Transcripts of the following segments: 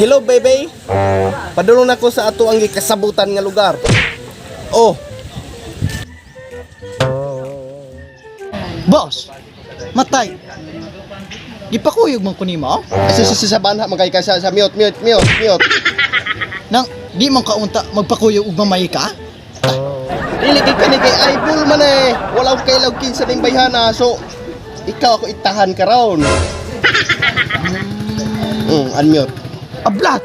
Hello, baby. Padulong na ko sa ato ang kasabutan nga lugar. Oh, Boss, matay. Gipakuyog man ko nimo. sa banha magkay ka sa mute. Nang di man kaunta magpakuyog ug mamay ka? Dili kay kay idol man eh. Wala ko kailaw kinsa ning bayhana. So ikaw ako itahan ka raon. Unmute. Ablat.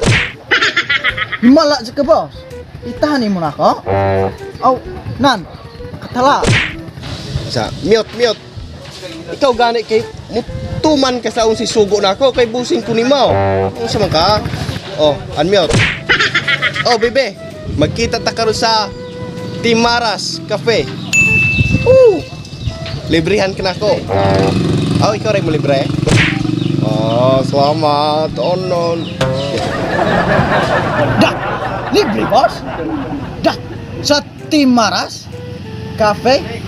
Himala ka boss. Itahanin mo na ako. Aw, nan. Katala. Sa mute. Ikaw gani kay mutuman ka sa si sugo na ako kay busing ko nimo. Unsa man ka? Oh, unmute. Oh, bebe. Magkita ta karon sa Timaras Cafe. Librehan ka na ako. Oh, ikaw rin mo libre? Oh, selamat. Onon. Dak. Libre boss. Dak. Sa Timaras Cafe.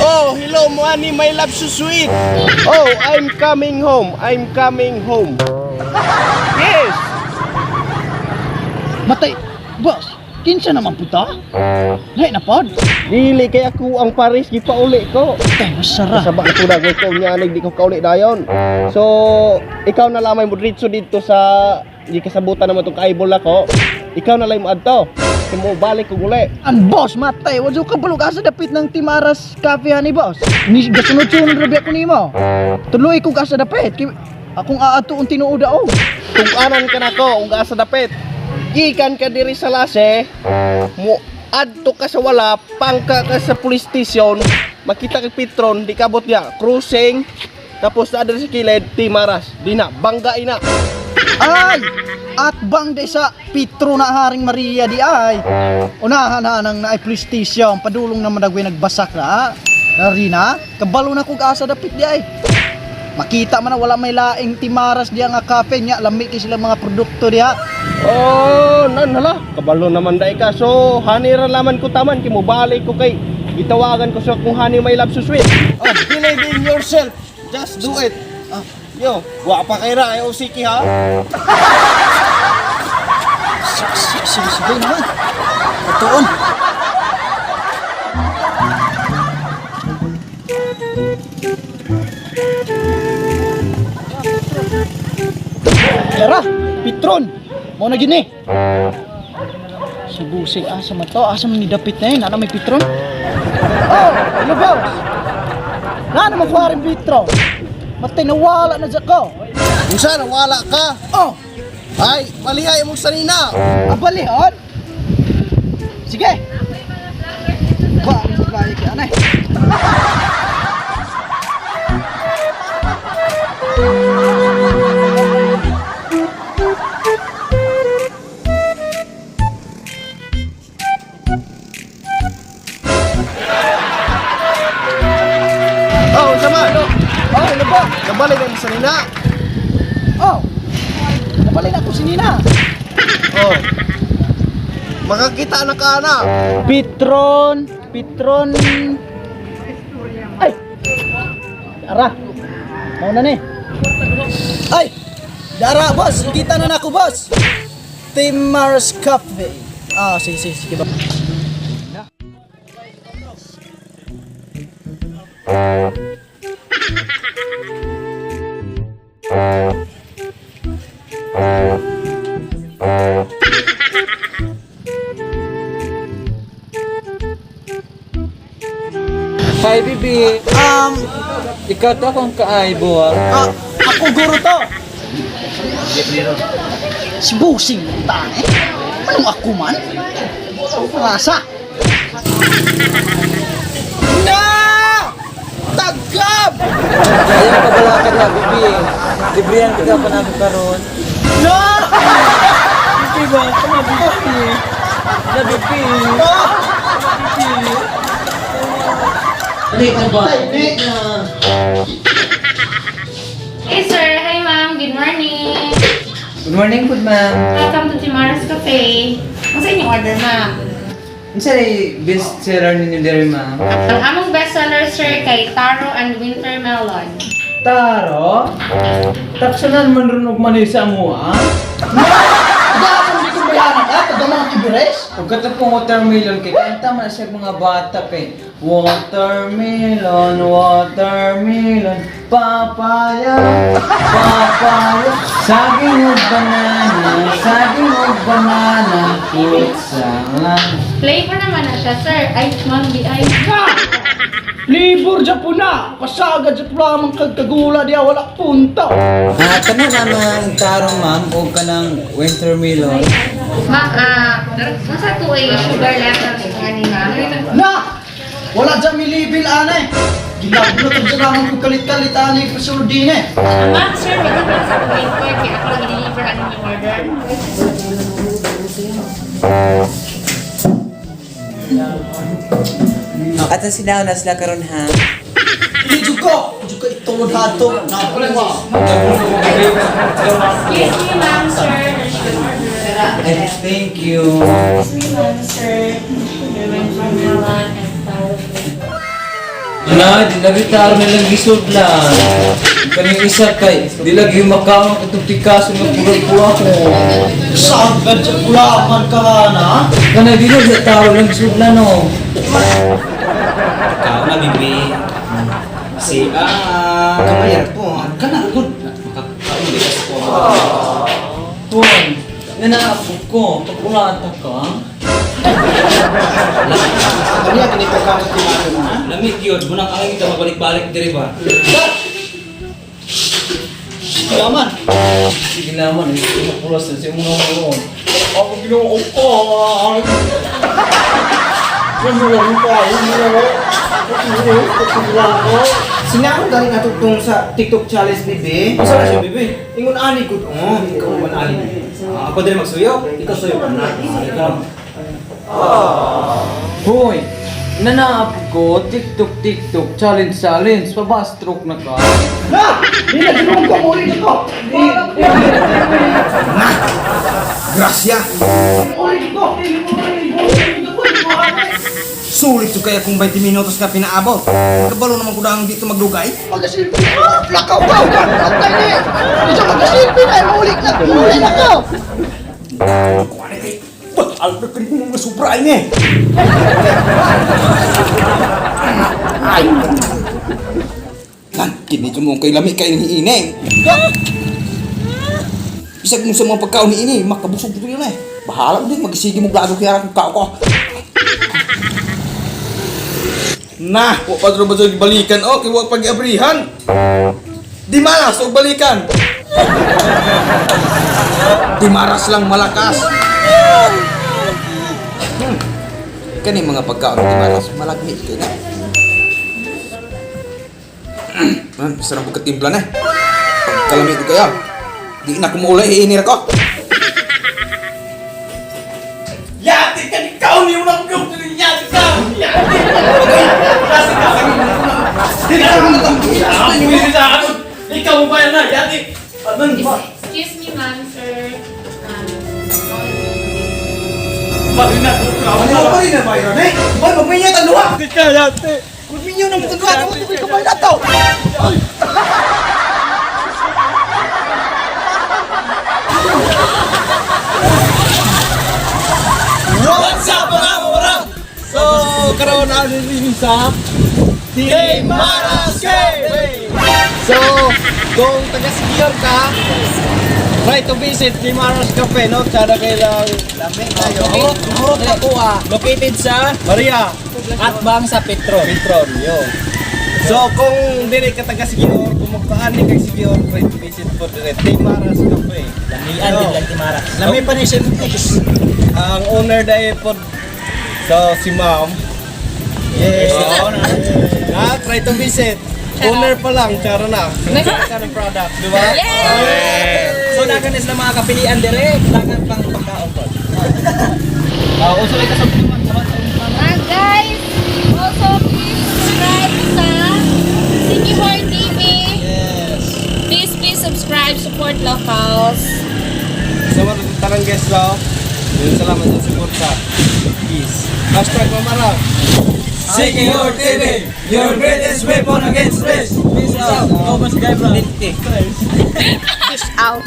Oh, hello, Moani, my love so sweet. Oh, I'm coming home. Yes. Matay. Boss, kinsa naman puta? Nay na pod. Dili kay ako ang Paris gipauli ko. Tay masara. Sabak ako na ko nya di ko kauli dayon. So, ikaw na lamay mo dito sa di kasabutan naman tong kaibol ako. Ikaw na lang mo adto. Kimo balik ko uli. Ang boss matay, wadyo ka bulog asa dapit ng Timaras Cafe ani boss. Ni gasunod-sunod rabi ako nimo. Tuloy ko asa dapit. Akong aato ang tinuod daw. Kung anan ka nako, ug asa dapit. Gikan ka diri sa lase, mo adto ka sa wala, pangka ka sa police station, makita kay Petron, di kabot niya, cruising, tapos na diri sa kilid, Timaras, di na, bangga ina. Ay! At bang de sa Petro na Haring Maria di ay. Unahan na nang naay police station, padulong na madagway nagbasak na. Narina, kabalo na kog asa dapit di ay. Makita man na wala may laing Timaras diya nga cafe nya, lami kay sila mga produkto diya. Oh, hala, kabalo naman dai ka. So, hanira laman ko taman, kimo balik ko kay gitawagan ko sa kung honey my love so sweet. Oh, believe in yourself. Just do it. Yo, guwapa kay ra, ayaw siki ha. Sige naman. Atoon. Yara, Petron. Mo na gini. Si Busing asa man to? Asa man ni dapit na yun? Ano may Petron? Oh, ano boss? Na naman ko rin Petron. Matay nawala na dyan ko. Unsa nawala ka? Oh, Ay, malihay mo sanina. abalihon. Sige. Ba, sa bahay ka anay. Oh, sama. Oh, ano ba? Nabalik na mo sanina. Oh, nabalik na ko si Nina. Oh. Makakita na ka na. Petron. Ay. Dara. Mau na ni. Ay. Dara boss, kita na nako boss. Timaras Cafe. Ah, sige ba. Hi, Bibi. Ikaw to akong kaaibo. Ako guro to. Si Busing ta eh. Anong ako man? Rasa. Na! Tagab! Ayaw ka bala ka na, Bibi. Librihan ka pa namin karon. Na! Bibi ba? Kama, Bibi. Na, Bibi. Hey sir, hi ma'am, good morning. Good morning, good ma'am. Welcome to Timaras Cafe. Ano sa inyong order ma'am? Unsa ay best seller ninyo diri, ma'am? Ang among bestseller sir kay Taro and Winter Melon. Taro? Taksanan man rin og manisa mo, ah? Dapat hindi ko bayaran ka, taga mga kibires. Huwag ka po watermelon kay kanta man siya mga bata pe. Watermelon, watermelon, papaya, papaya, saging o banana, pizza lang. Flavor naman na siya, sir. Ay, ma'am, di ay. Libur dyan po na. Pasagad dyan po lamang kagkagula diya, wala punta. Kano naman tarong ma'am o ka ng wintermelon? Ma'am, nasa 2 ay sugar level ko kanina. Na! Wala dyan milibil anay. Ginaglo ito dyan naman kung kalit-kalit anay kasunod din eh. Ma'am, sir, meron lang sa 24 kaya ako lang i-deliver ang inyong order. At ang sinaw na sila karon ha? Medyo ko itulod hato. Nakuha. Excuse me, ma'am, sir. There's your order. Ay, thank you. Excuse me, ma'am, sir. There went from Milan and Na, di lagi taro nilang gisod lang. Kaning isa kay, di lagi makaon ang itong tikaso ng pura-pura ko. Sagad dyan po lamang ka na. Kana di lagi taro lang gisod lang no. Kau na bibi. Si kamayar po. Kana good. Makakaulit po. Tuwan, nanaapog ko, pagkulata ka. Kanya ganito ka sa timato na. Lamig yun. Bunang angin kita magbalik-balik diri ba? Kalaman. Sige naman, makulas na siya mga ngayon. Ako ginawa ko. Sinako galing natutong sa TikTok challenge bibi. Usa na siya bibi. Ingon ani gud. Oh, ikaw man ani. Ako din magsuyo. Ikaw suyo pa na. Ikaw. Hoy, nanaapog ko, TikTok challenge, pabastroke na ka. Na! Hindi na ginawang ka muli dito. Grasya. Muli dito. Sulit to kaya kung 20 minutos ka pinaabot. Kabalo naman ko dang dito magdugay. Magasilpi na! Lakaw ka! Antay ni! Hindi siya magasilpi na! Muli na! Muli na ka! Kuwari kay. Albert ka rin mo mga sobra ini. Ay. Lan, kini mo kay lami kay ni ineng. Bisag mo sa mga pagkaon ni ini, makabusog dito yun eh. Bahala mo din, magisigi mo glago kaya akong kao ko. Nah, wa pa ba sa balikan o, kay wa pag-abrihan. Di malas o balikan. Di maras lang malakas. Kani mga pagkaon di maras malagmit kay na. Sarap ko katimpla na. Pagkalamit ko kaya. Di na ko maulay iinir ko. Yati ka ni kaon ni unang gyud ni yati ka. Yati. Kasi ka Di na mo tang ni sa akin. Ikaw mo ba na yati? Adan ba? Excuse me, ma'am, sir. Ano pa rin na bayron eh? Boy, magpinyat ang luha! Kaya yate! Magpinyo ng mga luha! Ano ko ba na to? What's up mga orang? So, karoon na rin sa Team Maras Cafe! So, kung taga-Sigior ka, try to visit Team Maras Cafe, no? Sana kailang lamig tayo. Located sa Maria at bang sa Petron, yun. So, kung dili ka taga-Sigior, kung magpaani kay Sigior, try to visit for the Team Maras Cafe. Lamian din lang Team Maras. Lami pa ni Syntex. Ang owner dahil po, so si Ma'am. Yes. Try to visit. Owner pa lang, charo na. Ka ng product, di ba? Yes! So, nagan is na mga kapilian dire, nagan pang pagkaon po. Uso lang ka sa Guys, also please subscribe sa Sigihor TV. Please subscribe, support locals. Sa mga tarang guest daw, yun salamat sa support sa Peace. Hashtag Mamarang. Secure TV, your greatest weapon against stress. Peace out. Thomas Gabriel. Peace out.